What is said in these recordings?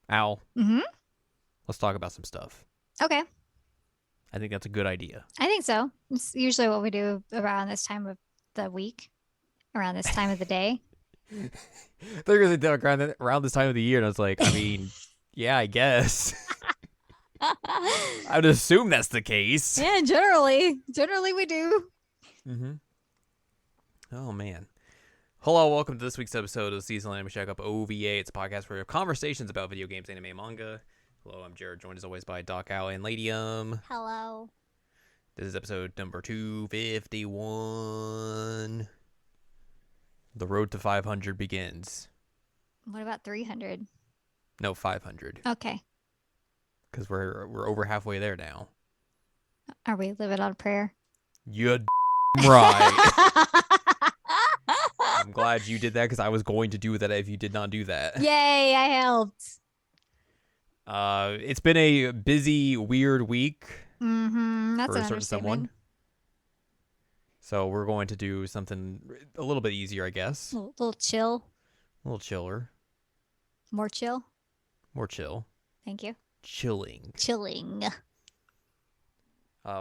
Al, Mm-hmm. let's talk about some stuff. Okay. I think that's a good idea. I think so. It's usually what we do around this time of the week, around this time of the day. They're going to around this time of the year, and I was like, I mean, yeah, I guess. I would assume that's the case. Yeah, generally we do. Mm-hmm. Oh, man. Hello, welcome to this week's episode of Seasonal Anime Checkup OVA. It's a podcast where we have conversations about video games, anime, and manga. Hello, I'm Jared, joined as always by Doc Al and Ladium. Hello. This is episode number 251. The road to 500 begins. What about 300? No, 500. Okay. Because we're over halfway there now. Are we living on prayer? You're right. I'm glad you did that because I was going to do that if you did not do that. Yay, I helped. It's been a busy, weird week Mm-hmm. That's for an a certain someone. understatement. So we're going to do something a little bit easier, I guess. A little chill. A little chiller. More chill. More chill. Thank you. Chilling. Chilling.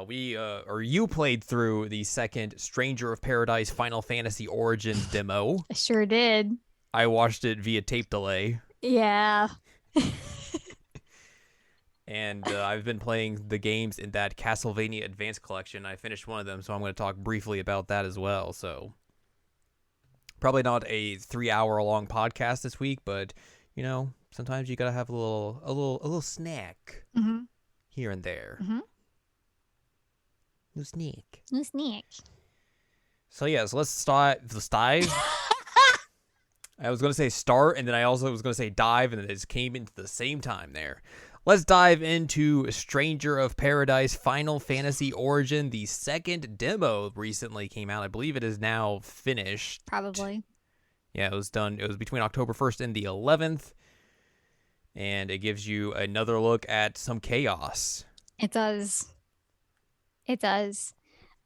You played through the second Stranger of Paradise Final Fantasy Origins demo. I sure did. I watched it via tape delay. Yeah. And I've been playing the games in that Castlevania Advanced Collection. I finished one of them, so I'm going to talk briefly about that as well. So probably not a 3-hour long podcast this week, but you know, sometimes you gotta have a little snack Mm-hmm. here and there. Mm-hmm. No snack. No snack. So yes, let's dive. I was gonna say start, and then I also was gonna say dive, and then it just came into the same time there. Let's dive into Stranger of Paradise Final Fantasy Origin. The second demo recently came out. I believe it is now finished. Probably. Yeah, it was done. It was between October 1st and the 11th. And it gives you another look at some chaos. It does. It does.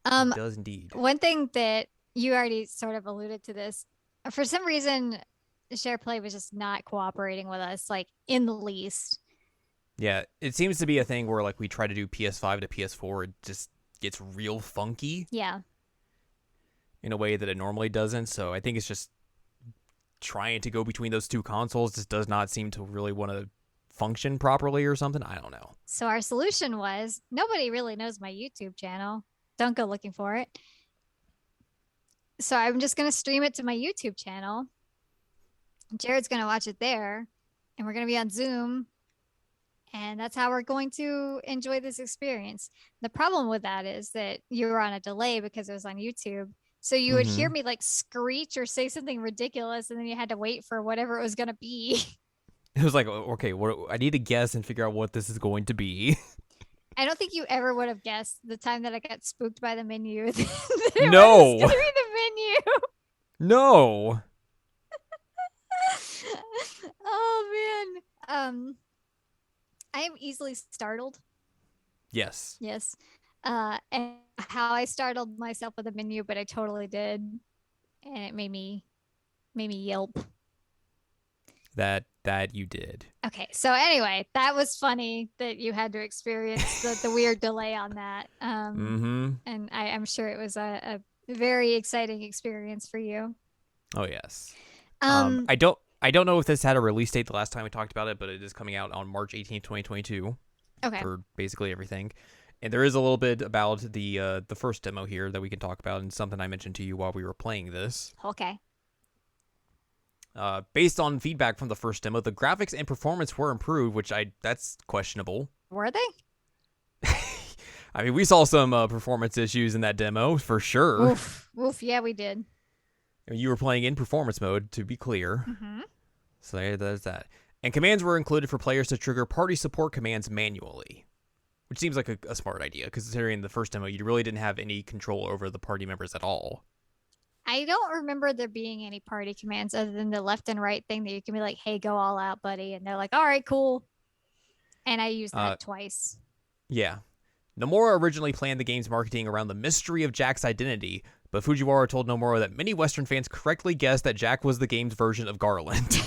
It does indeed. One thing that you already sort of alluded to this, for some reason, SharePlay was just not cooperating with us, like in the least. Yeah, it seems to be a thing where like we try to do PS5 to PS4, it just gets real funky. Yeah. In a way that it normally doesn't. So I think it's just trying to go between those two consoles just does not seem to really want to function properly or something. I don't know. So our solution was nobody really knows my YouTube channel. Don't go looking for it. So I'm just going to stream it to my YouTube channel. Jared's going to watch it there, and we're going to be on Zoom. And that's how we're going to enjoy this experience. The problem with that is that you were on a delay because it was on YouTube. So you would hear me like screech or say something ridiculous, and then you had to wait for whatever it was going to be. It was like, okay, I need to guess and figure out what this is going to be. I don't think you ever would have guessed the time that I got spooked by the menu. No. It was the menu. No. Oh man. I am easily startled. Yes. Yes. And how I startled myself with a menu, but I totally did. And it made me yelp. That you did. Okay, so anyway, that was funny that you had to experience the weird delay on that. And I'm sure it was a very exciting experience for you. Oh yes. I don't know if this had a release date the last time we talked about it, but it is coming out on March 18th, 2022. Okay. For basically everything. And there is a little bit about the first demo here that we can talk about, and something I mentioned to you while we were playing this. Okay. Based on feedback from the first demo, the graphics and performance were improved, which that's questionable. Were they? I mean, we saw some performance issues in that demo, for sure. Oof, yeah, we did. You were playing in performance mode, to be clear. Mm-hmm. So there's that. And commands were included for players to trigger party support commands manually, which seems like a smart idea, considering the first demo, you really didn't have any control over the party members at all. I don't remember there being any party commands other than the left and right thing that you can be like, hey, go all out, buddy. And they're like, all right, cool. And I used that twice. Yeah. Nomura originally planned the game's marketing around the mystery of Jack's identity, but Fujiwara told Nomura that many Western fans correctly guessed that Jack was the game's version of Garland.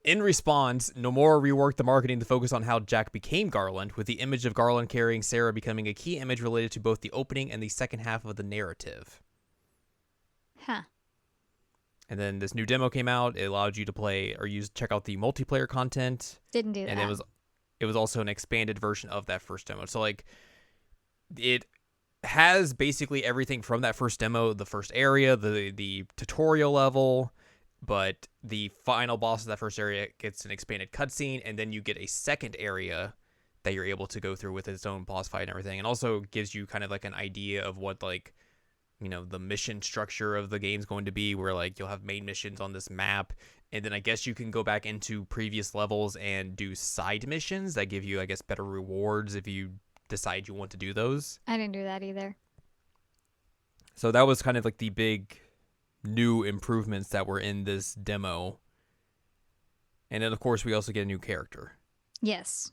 In response, Nomura reworked the marketing to focus on how Jack became Garland, with the image of Garland carrying Sarah becoming a key image related to both the opening and the second half of the narrative. Huh. And then this new demo came out. It allowed you to play or check out the multiplayer content. Didn't do that. And it was also an expanded version of that first demo. So like it has basically everything from that first demo, the first area, the tutorial level, but the final boss of that first area gets an expanded cutscene, and then you get a second area that you're able to go through with its own boss fight and everything, and also gives you kind of like an idea of what like, you know, the mission structure of the game's going to be, where like you'll have main missions on this map, and then I guess you can go back into previous levels and do side missions that give you, I guess, better rewards if you decide you want to do those. I didn't do that either. So that was kind of like the big new improvements that were in this demo. And then, of course, we also get a new character. Yes.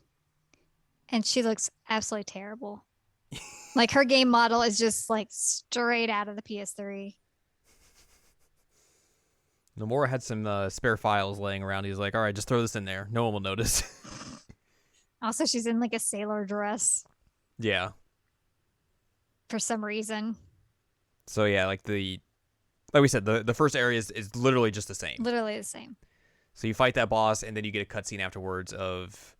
And she looks absolutely terrible. Like, her game model is just, like, straight out of the PS3. Nomura had some spare files laying around. He's like, all right, just throw this in there. No one will notice. Also, she's in, like, a sailor dress. Yeah. For some reason. So, yeah, like we said, the first area is literally just the same. Literally the same. So you fight that boss, and then you get a cutscene afterwards of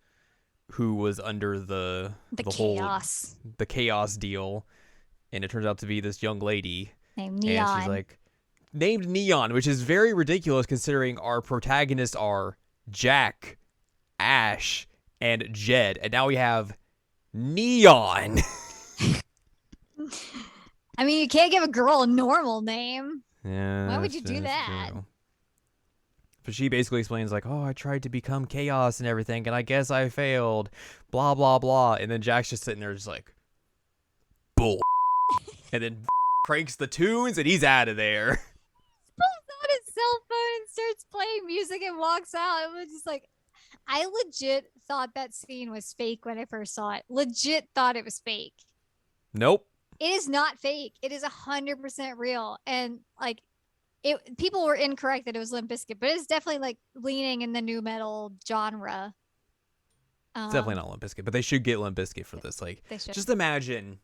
who was under the chaos. The chaos deal, and it turns out to be this young lady named Neon. And she's like, named Neon, which is very ridiculous considering our protagonists are Jack, Ash, and Jed, and now we have Neon. I mean, you can't give a girl a normal name. Yeah. Why would you do that? True. But she basically explains like, oh, I tried to become chaos and everything, and I guess I failed. Blah, blah, blah. And then Jack's just sitting there just like, bull. And then cranks the tunes, and he's out of there. Pulls out his cell phone and starts playing music and walks out. It was just like, I legit thought that scene was fake when I first saw it. Legit thought it was fake. Nope. It is not fake. It is 100% real. And like, people were incorrect that it was Limp Bizkit, but it's definitely like leaning in the new metal genre. It's definitely not Limp Bizkit, but they should get Limp Bizkit for this. Like, just imagine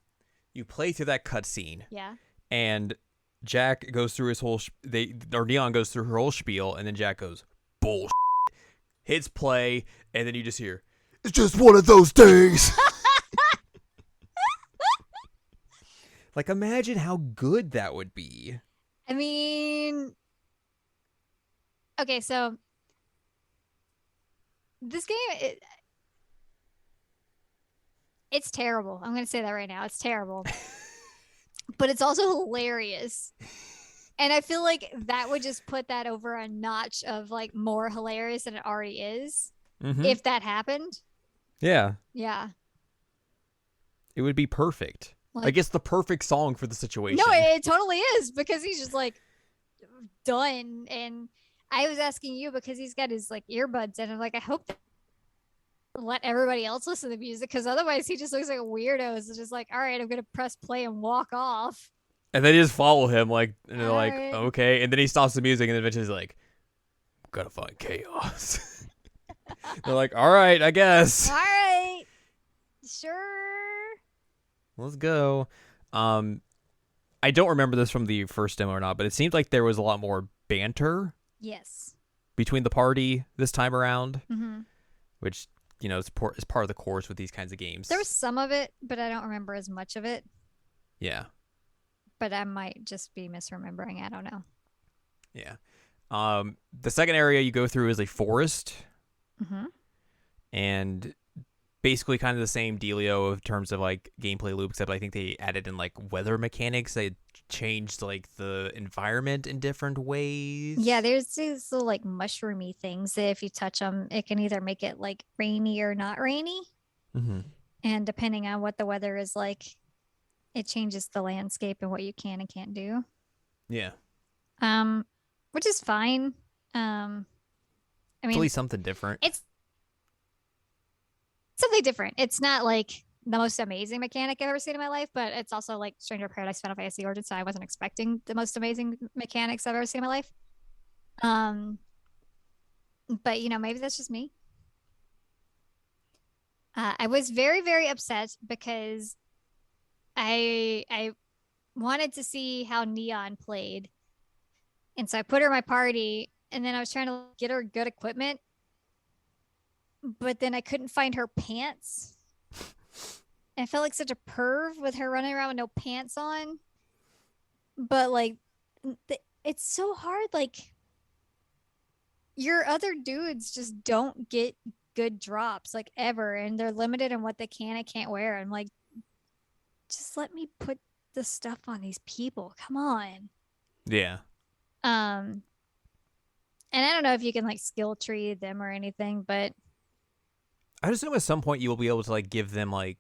you play through that cutscene. Yeah. And Jack goes through his whole, Neon goes through her whole spiel, and then Jack goes, bullshit, hits play, and then you just hear, it's just one of those days. Like, imagine how good that would be. I mean, okay, so this game, it's terrible. I'm going to say that right now. It's terrible. But it's also hilarious. And I feel like that would just put that over a notch of like more hilarious than it already is. Mm-hmm. If that happened. Yeah. Yeah. It would be perfect. Like, I guess the perfect song for the situation. No, it totally is, because he's just like done. And I was asking you because he's got his like earbuds in. I'm like, I hope that let everybody else listen to the music, because otherwise he just looks like a weirdo. It's just like, all right, I'm gonna press play and walk off. And they just follow him, like, and they're all like, right. Okay. And then he stops the music, and then eventually he's like, gotta find chaos. They're like, all right, I guess. All right, sure. Let's go. I don't remember this from the first demo or not, but it seemed like there was a lot more banter. Yes. Between the party this time around, mm-hmm. which, you know, is part of the course with these kinds of games. There was some of it, but I don't remember as much of it. Yeah. But I might just be misremembering. I don't know. Yeah. The second area you go through is a forest. Mm-hmm. And basically kind of the same dealio in terms of like gameplay loop, except I think they added in like weather mechanics. They changed like the environment in different ways. Yeah, there's these little like mushroomy things that if you touch them, it can either make it like rainy or not rainy. Mm-hmm. And depending on what the weather is like, it changes the landscape and what you can and can't do. Yeah. Which is fine. I mean, it's at least something different. It's something different. It's not like the most amazing mechanic I've ever seen in my life, but it's also like Stranger of Paradise Final Fantasy Origins, so I wasn't expecting the most amazing mechanics I've ever seen in my life. But maybe that's just me. I was very, very upset because I wanted to see how Neon played, and so I put her in my party, and then I was trying to get her good equipment, but then I couldn't find her pants. I felt like such a perv with her running around with no pants on. But like, it's so hard. Like, your other dudes just don't get good drops like ever, and they're limited in what they can and can't wear. I'm like, just let me put the stuff on these people. Come on. Yeah. Um, and I don't know if you can like skill tree them or anything, but I assume at some point you will be able to like give them like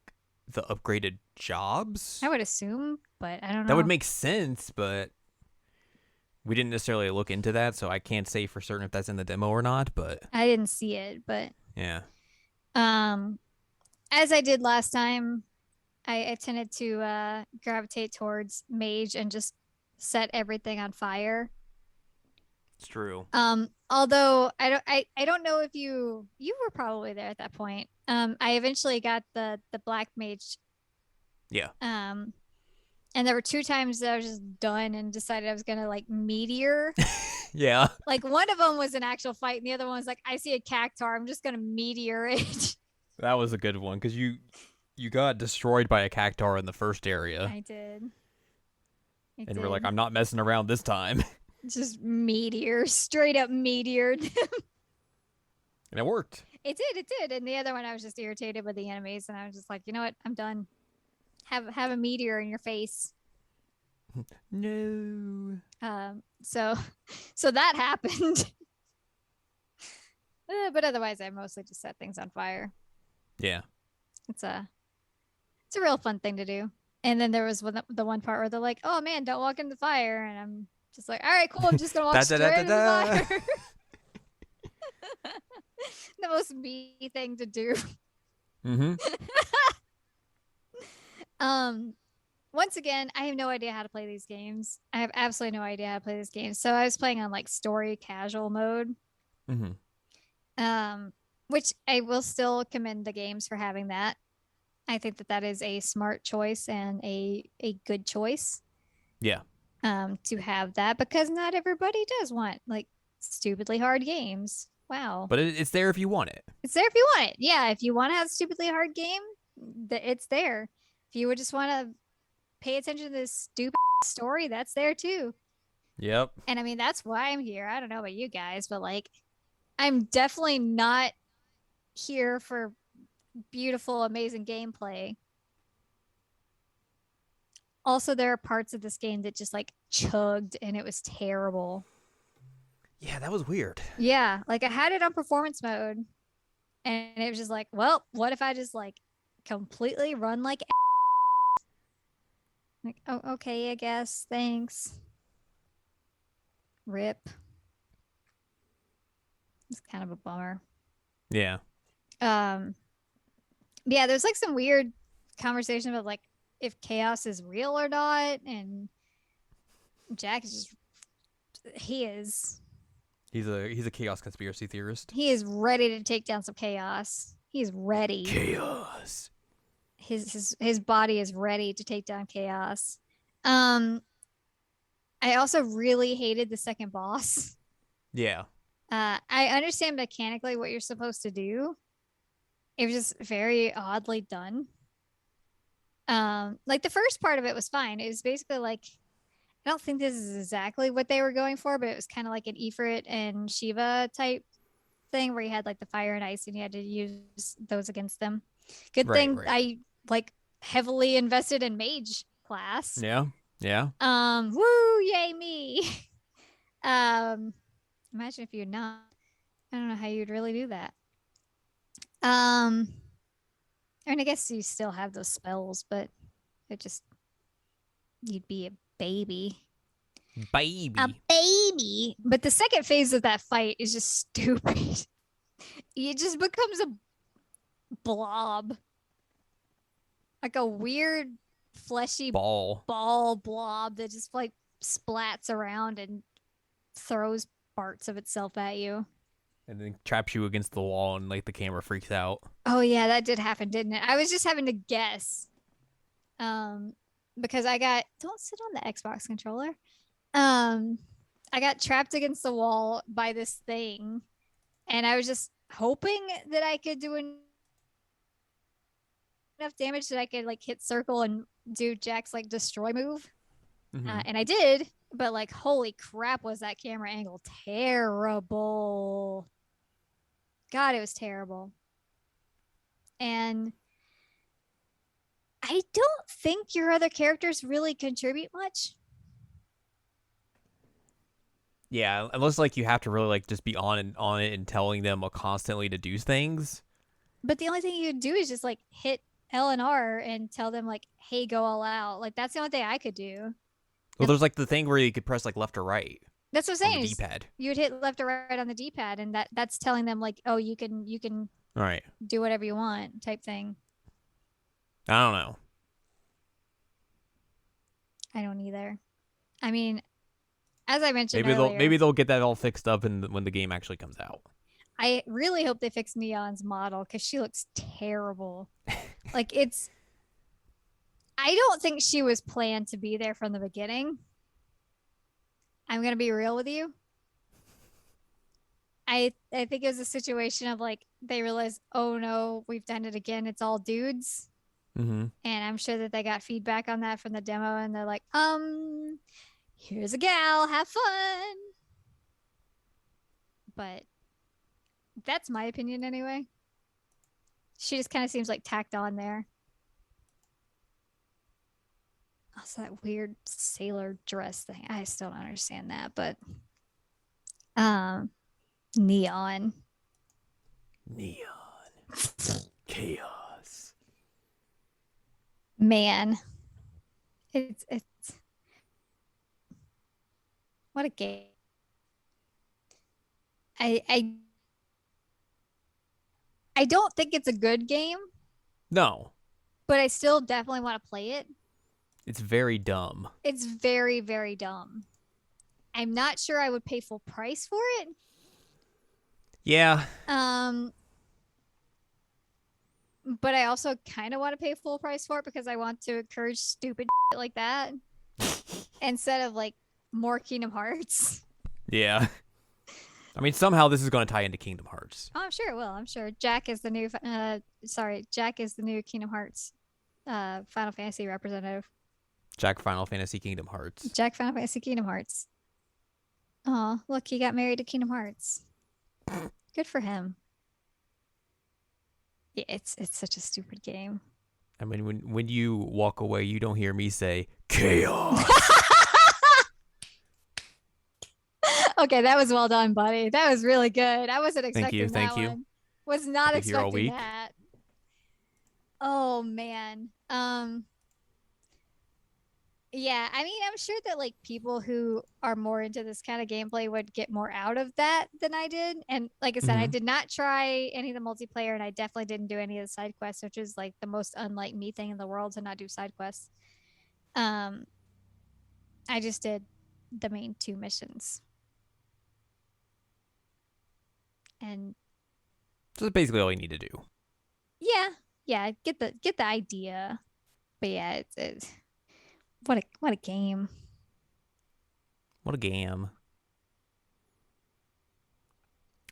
the upgraded I jobs. would assume, but I don't That would know. make sense, but we didn't necessarily look into that, so I can't say for certain if that's in the demo or not. But I didn't see it, but yeah, um, as I did last time, I tended to gravitate towards mage and just set everything on fire. it's true. Although I don't know if you were probably there at that point. I eventually got the black mage. Yeah. Um, and there were two times that I was just done and decided I was gonna like meteor. Yeah. Like one of them was an actual fight, and the other one was like, I see a cactar, I'm just gonna meteor it. That was a good one because you got destroyed by a cactar in the first area, I did. I and we're like, did. I'm not messing around this time, Just meteor, straight up meteored. and it worked. It did. And the other one, I was just irritated with the enemies, and I was just like, you know what? I'm done. Have a meteor in your face. No. So so that happened. But otherwise, I mostly just set things on fire. Yeah. It's a it's a real fun thing to do. And then there was the one part where they're like, "Oh man, don't walk into the fire," and I'm just like, "All right, cool. I'm just gonna walk Da da da straight da into the da. fire." The most me thing to do. Mm-hmm. Um, Once again, I have no idea how to play these games. I have absolutely no idea how to play these games. So I was playing on like story casual mode. Mm-hmm. Which I will still commend the games for having that. I think that that is a smart choice and a good choice. Yeah. To have that, because not everybody does want like stupidly hard games. Wow. But it's there if you want it. It's there if you want it. Yeah, if you want to have a stupidly hard game, it's there. If you would just want to pay attention to this stupid story, that's there too. Yep. And I mean, that's why I'm here. I don't know about you guys, but like, I'm definitely not here for beautiful, amazing gameplay. Also, there are parts of this game that just like chugged and it was terrible. Yeah, that was weird. Yeah, like I had it on performance mode and it was just like, well, what if I just like completely run like like, oh, okay, I guess. Thanks. Rip. It's kind of a bummer. Yeah. Um, yeah, there's like some weird conversation about like if chaos is real or not, and Jack is just he is He's a chaos conspiracy theorist. he is ready to take down some chaos. He's ready. Chaos. His body is ready to take down chaos. Um, I also really hated the second boss. Yeah. I understand mechanically what you're supposed to do. It was just very oddly done. Like the first part of it was fine. It was basically like I don't think this is exactly what they were going for, but it was kind of like an Ifrit and Shiva type thing where you had like the fire and ice and you had to use those against them. Good Right. thing Right. I like heavily invested in mage class. Yeah. Yeah. Woo, yay me. um, Imagine if you'd not. I don't know how you'd really do that. I mean, I guess you still have those spells, but it just you'd be a baby. Baby. A baby. But the second phase of that fight is just stupid. It just becomes a blob. Like a weird fleshy Ball. blob that just like splats around and throws parts of itself at you. and then traps you against the wall, and like the camera freaks out. Oh yeah, that did happen, didn't it? I was just having to guess. Um, because I got don't sit on the Xbox controller. Um, I got trapped against the wall by this thing, and I was just hoping that I could do enough damage that I could like hit circle and do Jack's like destroy move. Mm-hmm. And I did, but like, holy crap, was that camera angle terrible? God, it was terrible. And I don't think your other characters really contribute much. Yeah, unless like you have to really like just be on it and telling them constantly to do things. But the only thing you could do is just like hit L and R and tell them like, "Hey, go all out." Like that's the only thing I could do. Well, there's like the thing where you could press like left or right That's what I'm on saying. the Is D-pad. you would hit left or right on the D-pad, and that's telling them like, "Oh, you can All right. do whatever you want," type thing. I don't know. I don't either. I mean, as I mentioned Maybe earlier, they'll get that all fixed up when the game actually comes out. I really hope they fix Neon's model because she looks terrible. Like I don't think she was planned to be there from the beginning. I'm gonna be real with you. I think it was a situation of like they realized, oh no, we've done it again. It's all dudes. Mm-hmm. And I'm sure that they got feedback on that from the demo, and they're like, here's a gal, have fun. But that's my opinion anyway. She just kind of seems like tacked on there. Also, that weird sailor dress thing. I still don't understand that, but neon. Chaos. Man. It's what a game. I I don't think it's a good game, No, but I still definitely want to play it. it's very dumb. It's very, very dumb. I'm not sure I would pay full price for it. Yeah. But I also kind of want to pay full price for it because I want to encourage stupid shit like that instead of like more Kingdom Hearts. Yeah. I mean, somehow this is going to tie into Kingdom Hearts. Oh, I'm sure it will. I'm sure Jack is the new. Jack is the new Kingdom Hearts, Final Fantasy representative. Jack Final Fantasy Kingdom Hearts. Jack Final Fantasy Kingdom Hearts. Oh, look, he got married to Kingdom Hearts. Good for him. Yeah, it's such a stupid game. I mean, when you walk away, you don't hear me say chaos. Okay, that was well done, buddy. That was really good. I wasn't expecting Thank you. one. Was not Been here all expecting week. that. Oh man. Yeah, I mean, I'm sure that like people who are more into this kind of gameplay would get more out of that than I did. And like I said, I Mhm. did not try any of the multiplayer, and I definitely didn't do any of the side quests, which is like the most unlike me thing in the world to not do side quests. I just did the main two missions. And So that's basically all you need to do. yeah, get the idea. But yeah, it's what a game. What a game.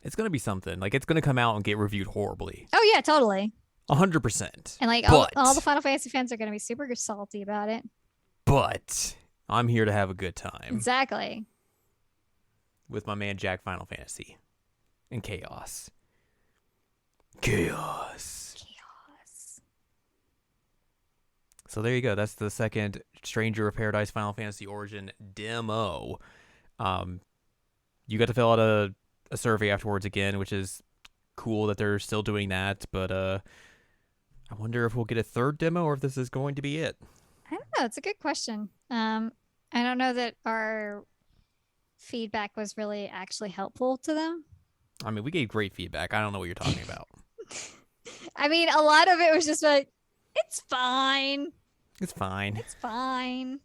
It's going to be something. Like, it's going to come out and get reviewed horribly. Oh yeah, totally. 100%. And like but, all the Final Fantasy fans are gonna be super salty about it. But I'm here to have a good time Exactly. with my man Jack Final Fantasy and Chaos. Chaos. Chaos. So there you go. That's the second Stranger of Paradise Final Fantasy Origin demo. You got to fill out a survey afterwards again, which is cool that they're still doing that. But I wonder if we'll get a third demo or if this is going to be it. I don't know. It's a good question. I don't know that our feedback was really actually helpful to them. I mean, we gave great feedback. I don't know what you're talking about. I mean, a lot of it was just like, it's fine. It's fine. It's fine.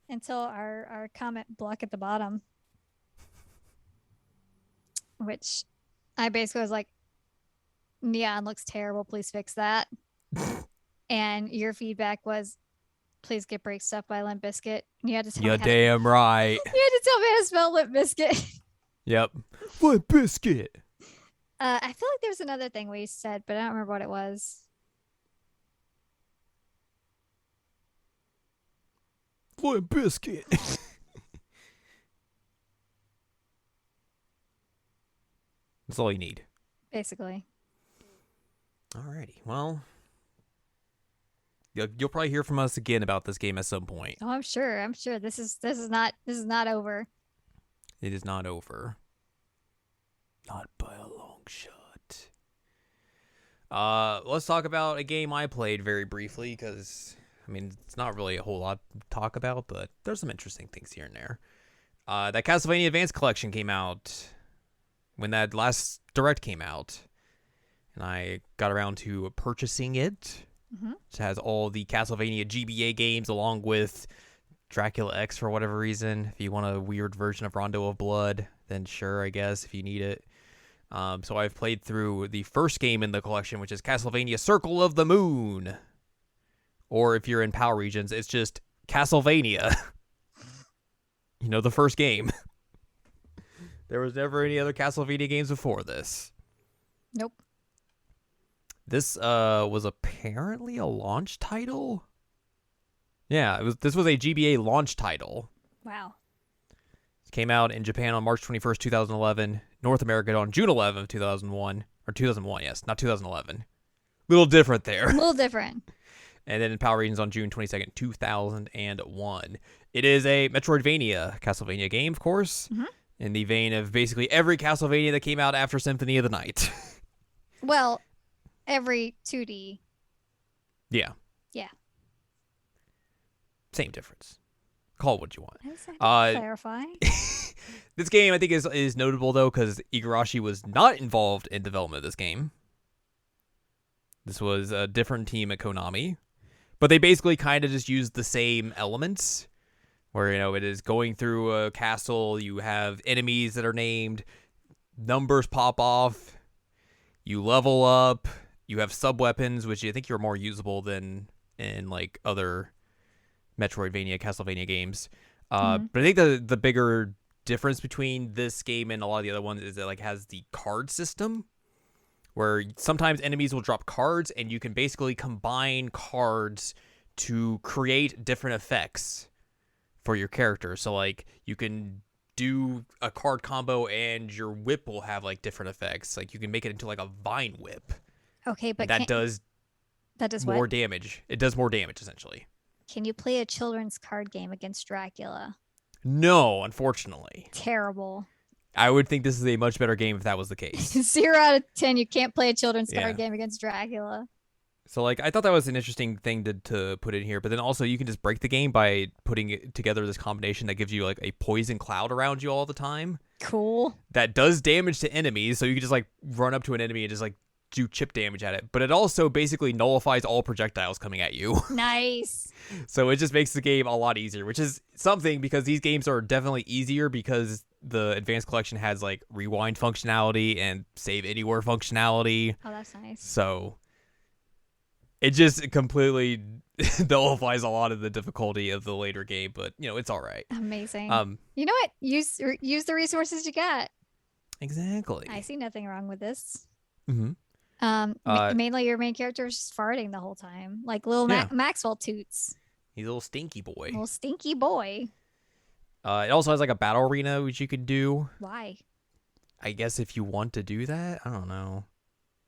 Until our comment block at the bottom. Which I basically was like, Neon looks terrible. Please fix that. And your feedback was, please get Break Stuff by Limp Bizkit. You had to tell You're me how to, damn right. you had to tell me how to spell Limp Bizkit. Yep. Limp Bizkit. I feel like there's another thing we said, but I don't remember what it was. Limp Bizkit. That's all you need. Basically. Alrighty. Well, you'll probably hear from us again about this game at some point. Oh, I'm sure. I'm sure this is not over. It is not over. Not by a long shot. Let's talk about a game I played very briefly because, I mean, it's not really a whole lot to talk about, but there's some interesting things here and there. That Castlevania Advance Collection came out when that last Direct came out, and I got around to purchasing it. Mm-hmm. It has all the Castlevania GBA games along with Dracula X for whatever reason. If you want a weird version of Rondo of Blood, then sure, I guess, if you need it. So I've played through the first game in the collection, which is Castlevania Circle of the Moon. Or if you're in PAL regions, it's just Castlevania. You know, the first game. There was never any other Castlevania games before this. Nope. This was apparently a launch title. Yeah, this was a GBA launch title. Wow. It came out in Japan on March 21st, 2011. North America on June 11th, 2001. Or 2001, yes, not 2011. Little different there. A little different. And then in PAL regions on June 22nd, 2001. It is a Metroidvania Castlevania game, of course. Mm-hmm. In the vein of basically every Castlevania that came out after Symphony of the Night. Well, every 2D. Yeah. Yeah. Same difference. Call it what you want. I just had to clarify. This game, I think, is notable, though, because Igarashi was not involved in development of this game. This was a different team at Konami. But they basically kind of just used the same elements. Where, you know, it is going through a castle, you have enemies that are named, numbers pop off, you level up, you have sub-weapons, which I think are more usable than in, like, other Metroidvania, Castlevania games. But I think the bigger difference between this game and a lot of the other ones is it, like, has the card system, where sometimes enemies will drop cards, and you can basically combine cards to create different effects for your character. So, like, you can do a card combo and your whip will have, like, different effects. Like, you can make it into, like, a vine whip. Okay, but that does more what? damage. It does more damage, essentially. Can you play a children's card game against Dracula? No, unfortunately. Terrible. I would think this is a much better game if that was the case. 0 out of 10, you can't play a children's Yeah. card game against Dracula. So, like, I thought that was an interesting thing to put in here. But then also you can just break the game by putting it together this combination that gives you, like, a poison cloud around you all the time. Cool. That does damage to enemies. So you can just, like, run up to an enemy and just, like, do chip damage at it. But it also basically nullifies all projectiles coming at you. Nice. So it just makes the game a lot easier, which is something because these games are definitely easier because the Advanced Collection has, like, rewind functionality and save anywhere functionality. Oh, that's nice. So it just completely nullifies a lot of the difficulty of the later game, but, you know, it's all right. Amazing. You know what? Use the resources you got. Exactly. I see nothing wrong with this. Mm-hmm. Mainly your main character is just farting the whole time, like little Maxwell Toots. He's a little stinky boy. Little stinky boy. It also has, like, a battle arena which you could do. Why? I guess if you want to do that. I don't know.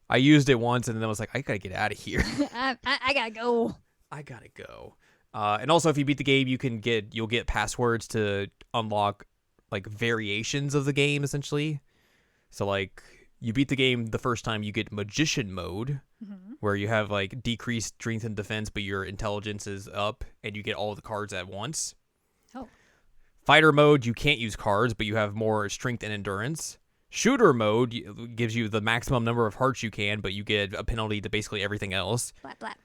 I used it once and then I was like, I gotta get out of here. I gotta go. I gotta go. And also, if you beat the game, you'll get passwords to unlock, like, variations of the game, essentially. So, like, you beat the game the first time, you get Magician Mode, where you have, like, decreased strength and defense, but your intelligence is up, and you get all the cards at once. Oh. Fighter Mode, you can't use cards, but you have more strength and endurance. Shooter Mode gives you the maximum number of hearts you can, but you get a penalty to basically everything else. Blat, blat.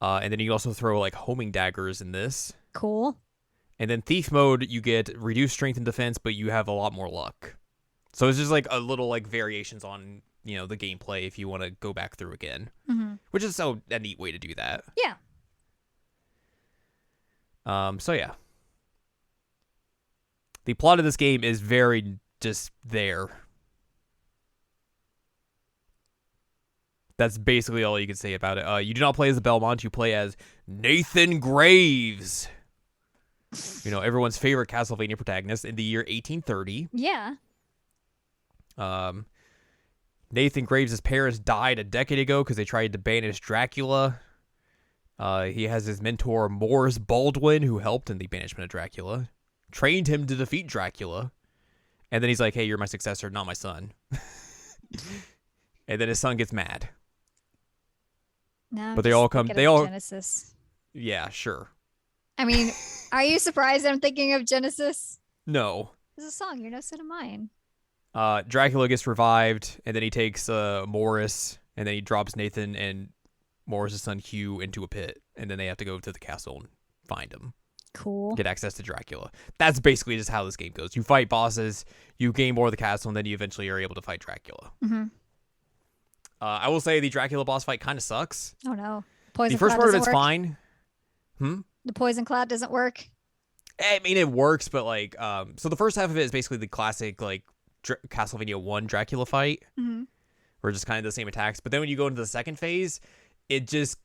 And then you also throw, like, homing daggers in this. Cool. And then Thief Mode, you get reduced strength and defense, but you have a lot more luck. So it's just like a little like variations on, you know, the gameplay if you want to go back through again, which is so a neat way to do that. Yeah. So yeah, the plot of this game is very just there. That's basically all you can say about it. You do not play as the Belmont. You play as Nathan Graves. You know, everyone's favorite Castlevania protagonist in the year 1830. Yeah. Nathan Graves' parents died a decade ago because they tried to banish Dracula. He has his mentor, Morris Baldwin, who helped in the banishment of Dracula, trained him to defeat Dracula. And then he's like, hey, you're my successor, not my son. And then his son gets mad. No, but they all come. They all. Genesis. Yeah, sure. I mean, are you surprised I'm thinking of Genesis? No. There's a song, You're No Son of Mine. Dracula gets revived, and then he takes Morris, and then he drops Nathan and Morris' son Hugh into a pit, and then they have to go to the castle and find him. Cool. Get access to Dracula. That's basically just how this game goes. You fight bosses, you gain more of the castle, and then you eventually are able to fight Dracula. Mm-hmm. I will say the Dracula boss fight kind of sucks. Oh no. Poison the first Cloud part of it's doesn't work? fine. The Poison Cloud doesn't work? I mean, it works, but like, so the first half of it is basically the classic, like, Castlevania 1 Dracula fight. Mm-hmm. Where just kind of the same attacks. But then when you go into the second phase, it just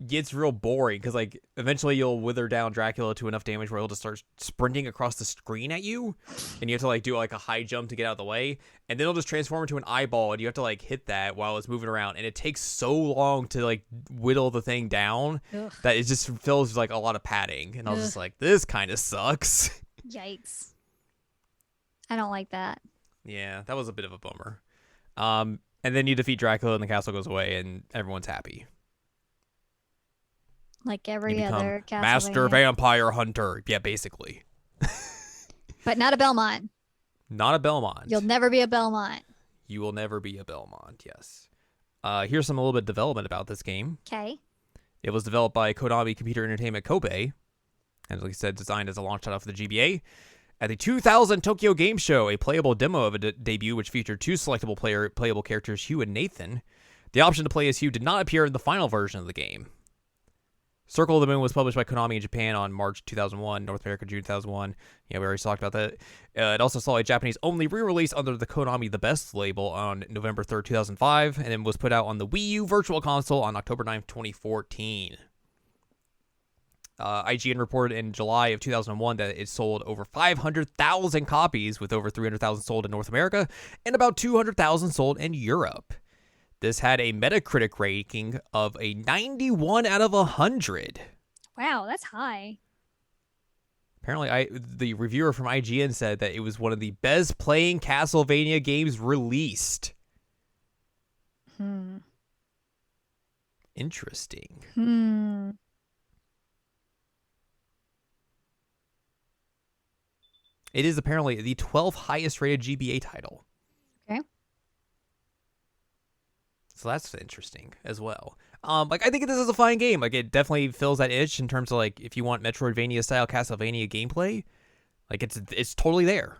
gets real boring because like eventually you'll wither down Dracula to enough damage where he'll just start sprinting across the screen at you, and you have to like do like a high jump to get out of the way, and then it'll just transform into an eyeball, and you have to like hit that while it's moving around, and it takes so long to like whittle the thing down that it just feels like a lot of padding, and I was just like, this kind of sucks. Yikes. I don't like that. Yeah, that was a bit of a bummer. And then you defeat Dracula and the castle goes away and everyone's happy. Like every other Castlevania. Master Vampire Hunter. Yeah, basically. But not a Belmont. Not a Belmont. You'll never be a Belmont. You will never be a Belmont, yes. Here's some a little bit of development about this game. Okay. It was developed by Konami Computer Entertainment Kobe. And like I said, designed as a launch title for the GBA. At the 2000 Tokyo Game Show, a playable demo of a debut which featured two selectable playable characters, Hugh and Nathan. The option to play as Hugh did not appear in the final version of the game. Circle of the Moon was published by Konami in Japan on March 2001, North America June 2001. Yeah, we already talked about that. It also saw a Japanese-only re-release under the Konami The Best label on November 3rd, 2005, and then was put out on the Wii U Virtual Console on October 9th, 2014. IGN reported in July of 2001 that it sold over 500,000 copies, with over 300,000 sold in North America and about 200,000 sold in Europe. This had a Metacritic rating of a 91 out of 100. Wow, that's high. Apparently, the reviewer from IGN said that it was one of the best playing Castlevania games released. Interesting. It is apparently the 12th highest rated GBA title. Okay. So that's interesting as well. Like I think this is a fine game. Like it definitely fills that itch in terms of like if you want Metroidvania style Castlevania gameplay, like it's totally there.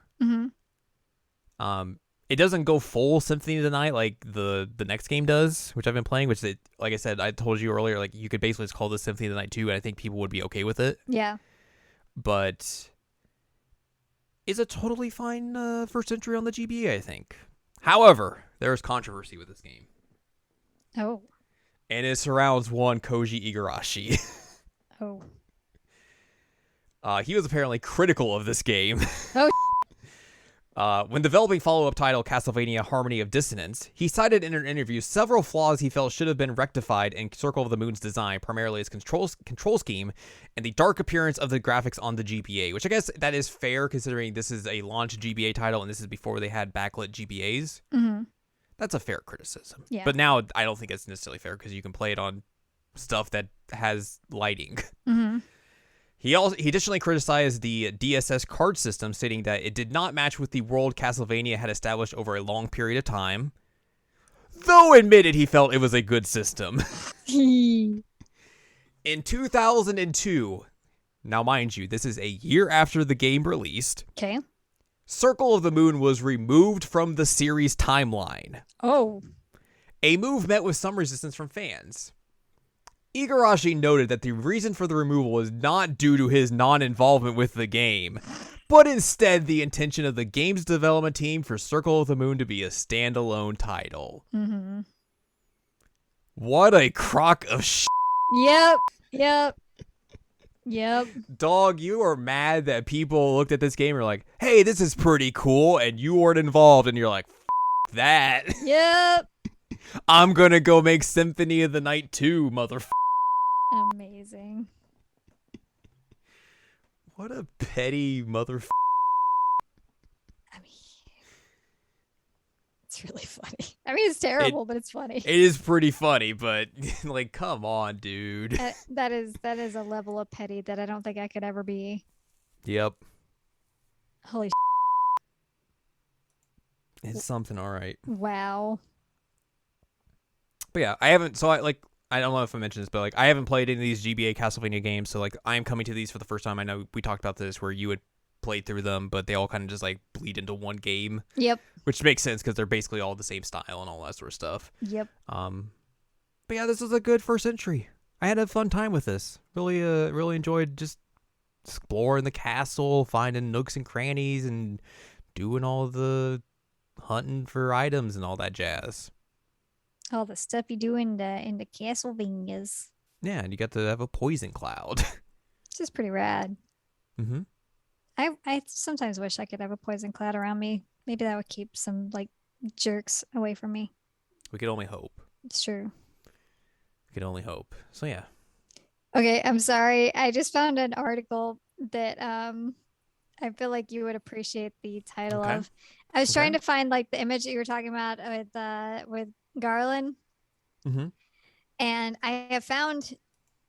It doesn't go full Symphony of the Night like the next game does, which I've been playing. Which like I said, I told you earlier, like you could basically just call this Symphony of the Night 2, and I think people would be okay with it. Yeah. But it's a totally fine first entry on the GBA, I think. However, there is controversy with this game. Oh. And it surrounds one Koji Igarashi. Oh. He was apparently critical of this game. Oh. When developing follow-up title Castlevania Harmony of Dissonance, he cited in an interview several flaws he felt should have been rectified in Circle of the Moon's design, primarily its control scheme and the dark appearance of the graphics on the GBA, which I guess that is fair considering this is a launch GBA title and this is before they had backlit GBAs. That's a fair criticism. Yeah. But now I don't think it's necessarily fair because you can play it on stuff that has lighting. He additionally criticized the DSS card system, stating that it did not match with the world Castlevania had established over a long period of time, though admitted he felt it was a good system. In 2002, now mind you, this is a year after the game released, Okay. Circle of the Moon was removed from the series timeline. Oh. A move met with some resistance from fans. Igarashi noted that the reason for the removal was not due to his non-involvement with the game, but instead the intention of the game's development team for Circle of the Moon to be a standalone title. Mm-hmm. What a crock of shit. Yep. Dog, you are mad that people looked at this game and were like, hey, this is pretty cool, and you weren't involved, and you're like, F that. Yep. I'm gonna go make Symphony of the Night 2, motherfucker. Amazing. What a petty motherfucker. I mean, it's really funny. I mean, it's terrible, but it's funny. It is pretty funny, but like, come on, dude. That is a level of petty that I don't think I could ever be. Yep. Holy It's something, all right. wow. But yeah, I haven't, so I don't know if I mentioned this, but like I haven't played any of these GBA Castlevania games, so like I'm coming to these for the first time. I know we talked about this where you had played through them, but they all kind of just like bleed into one game. Yep. Which makes sense because they're basically all the same style and all that sort of stuff. Yep. But yeah, this was a good first entry. I had a fun time with this. Really enjoyed just exploring the castle, finding nooks and crannies, and doing all the hunting for items and all that jazz. All the stuff you do in the Castlevanias. Yeah, and you got to have a poison cloud. It's just pretty rad. Mm-hmm. I sometimes wish I could have a poison cloud around me. Maybe that would keep some like jerks away from me. We could only hope. It's true. We could only hope. So yeah. Okay, I'm sorry. I just found an article that I feel like you would appreciate the title of. I was trying to find like the image that you were talking about with Garland. Mm-hmm. And I have found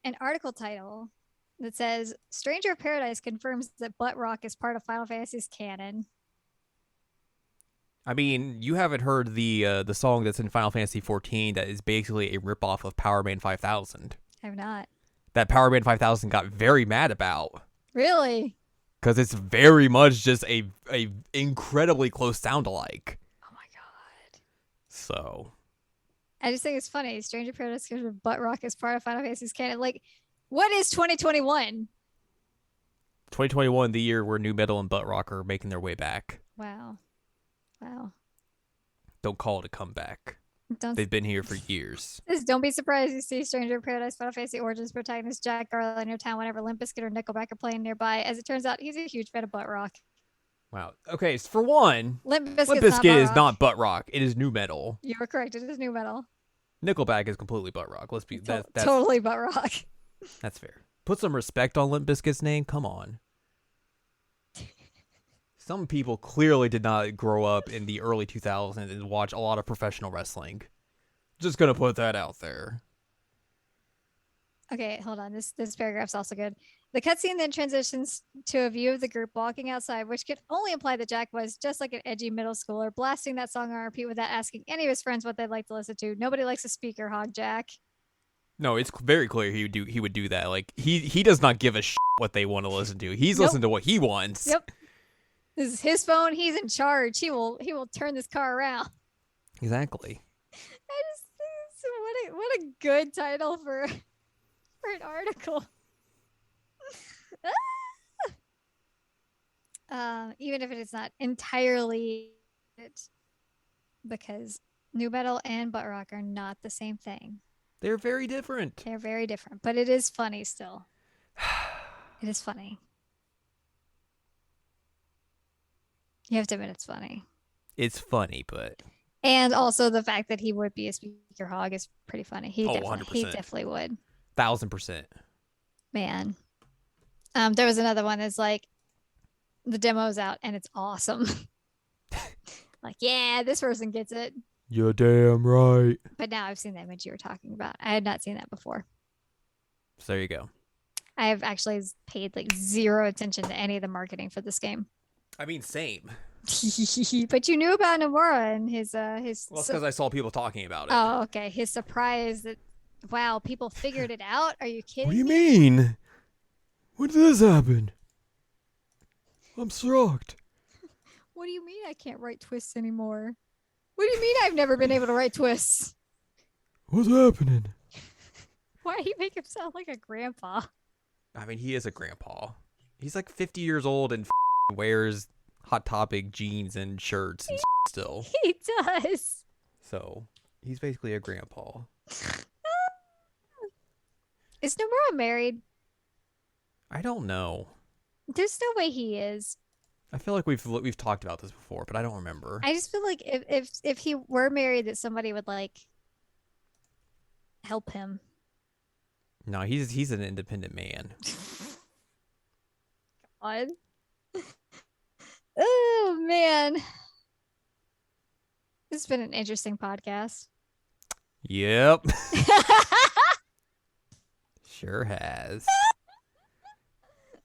an article title that says Stranger of Paradise confirms that butt rock is part of Final Fantasy's canon. I mean, you haven't heard the song that's in Final Fantasy 14 that is basically a ripoff of Power Man 5000. I have not. That Power Man 5000 got very mad about. Really? Because it's very much just a incredibly close sound alike. Oh my god. So I just think it's funny. Stranger Paradise confirms butt rock is part of Final Fantasy's canon. Like, what is 2021? 2021, the year where nu metal and butt rock are making their way back. Wow. Don't call it a comeback. Don't They've been here for years. Don't be surprised you see Stranger of Paradise Final Fantasy Origins protagonist Jack Garland in your town whenever Limp Bizkit or Nickelback are playing nearby. As it turns out, he's a huge fan of butt rock. Wow. Okay, so for one, Limp Limp Bizkit Bizkit is not butt rock. It is nu metal. You were correct. It is new metal. Nickelback is completely butt rock. Let's be that's totally butt rock. That's fair. Put some respect on Limp Bizkit's name. Come on. Some people clearly did not grow up in the early 2000s and watch a lot of professional wrestling. Just gonna put that out there. Okay, hold on. This paragraph's also good. The cutscene then transitions to a view of the group walking outside, which could only imply that Jack was just like an edgy middle schooler, blasting that song on repeat without asking any of his friends what they'd like to listen to. Nobody likes a speaker hog, Jack. No, it's very clear he would do that. Like he does not give a shit what they want to listen to. He's listening to what he wants. Yep. This is his phone. He's in charge. He will turn this car around. Exactly. I just think what a good title for an article. Even if it is not entirely it, because nu metal and butt rock are not the same thing. They're very different. They're very different, but it is funny still. It is funny. You have to admit it's funny. It's funny, but and also the fact that he would be a speaker hog is pretty funny. He 100%. definitely would. 1000%. Man. There was another one that's like the demo's out and it's awesome. Like, yeah, this person gets it. You're damn right. But now I've seen that image you were talking about. I had not seen that before. So there you go. I have actually paid like zero attention to any of the marketing for this game. I mean, same. But you knew about Nomura and his Well, it's because I saw people talking about it. Oh, okay. His surprise that wow, people figured it out. Are you kidding? What do you mean? When did this happen? I'm shocked. What do you mean I can't write twists anymore? What do you mean I've never been able to write twists? What's happening? Why do you make him sound like a grandpa? I mean, he is a grandpa. He's like 50 years old and wears Hot Topic jeans and shirts and still. He does. So he's basically a grandpa. Is Nomura married? I don't know. There's no way he is. I feel like we've talked about this before, but I don't remember. I just feel like if he were married, that somebody would like help him. No, he's an independent man. God. Oh man. This has been an interesting podcast. Yep. Sure has.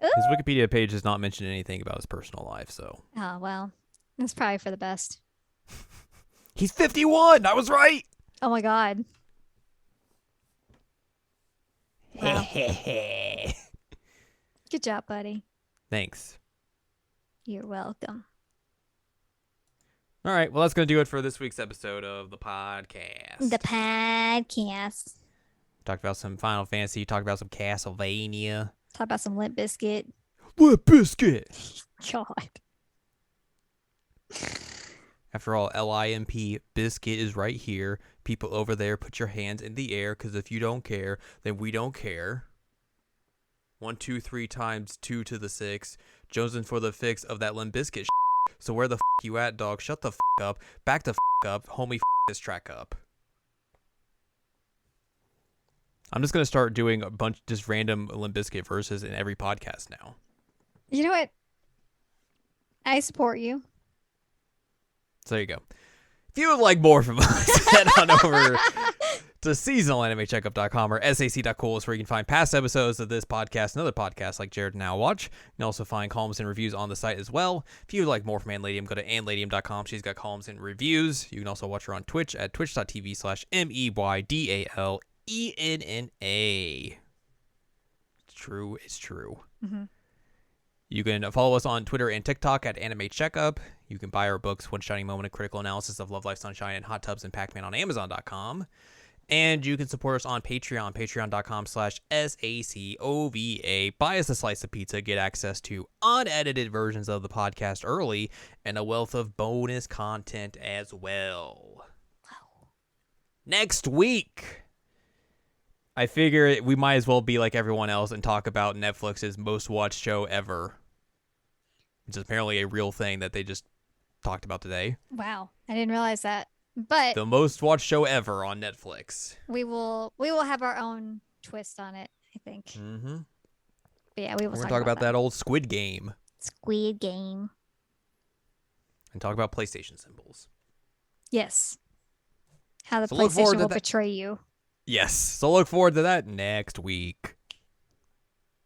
His Wikipedia page does not mention anything about his personal life, so. Oh, well. That's probably for the best. He's 51! I was right! Oh my god. Wow. Good job, buddy. Thanks. You're welcome. All right, well, that's going to do it for this week's episode of the podcast. The podcast. Talked about some Final Fantasy, talked about some Castlevania. Talk about some Limp Biscuit. Limp Biscuit! God. After all, LIMP, Biscuit is right here. People over there, put your hands in the air, because if you don't care, then we don't care. 1, 2, 3 times 2 to the 6. Chosen for the fix of that Limp Biscuit So where the you at, dog? Shut the up. Back the up. Homie, this track up. I'm just going to start doing a bunch just random Limp Bizkit verses in every podcast now. You know what? I support you. So there you go. If you would like more from us, head on over to seasonalanimecheckup.com or sac.cool is where you can find past episodes of this podcast and other podcasts like Jared Now Watch. You can also find columns and reviews on the site as well. If you would like more from Anladium, go to anladium.com. She's got columns and reviews. You can also watch her on Twitch at twitch.tv/meydalENNA. It's true. It's true. Mm-hmm. You can follow us on Twitter and TikTok at Anime Checkup. You can buy our books, One Shining Moment, A Critical Analysis of Love, Life, Sunshine, and Hot Tubs and Pac-Man on Amazon.com. And you can support us on Patreon, patreon.com/SACOVA. Buy us a slice of pizza, get access to unedited versions of the podcast early, and a wealth of bonus content as well. Wow. Next week, I figure we might as well be like everyone else and talk about Netflix's most watched show ever. Which is apparently a real thing that they just talked about today. Wow. I didn't realize that. But the most watched show ever on Netflix. We will have our own twist on it, I think. Mm-hmm. But yeah, we will We're going to talk about that old Squid Game. Squid Game. And talk about PlayStation symbols. Yes. How the PlayStation will betray you. Yes. So look forward to that next week.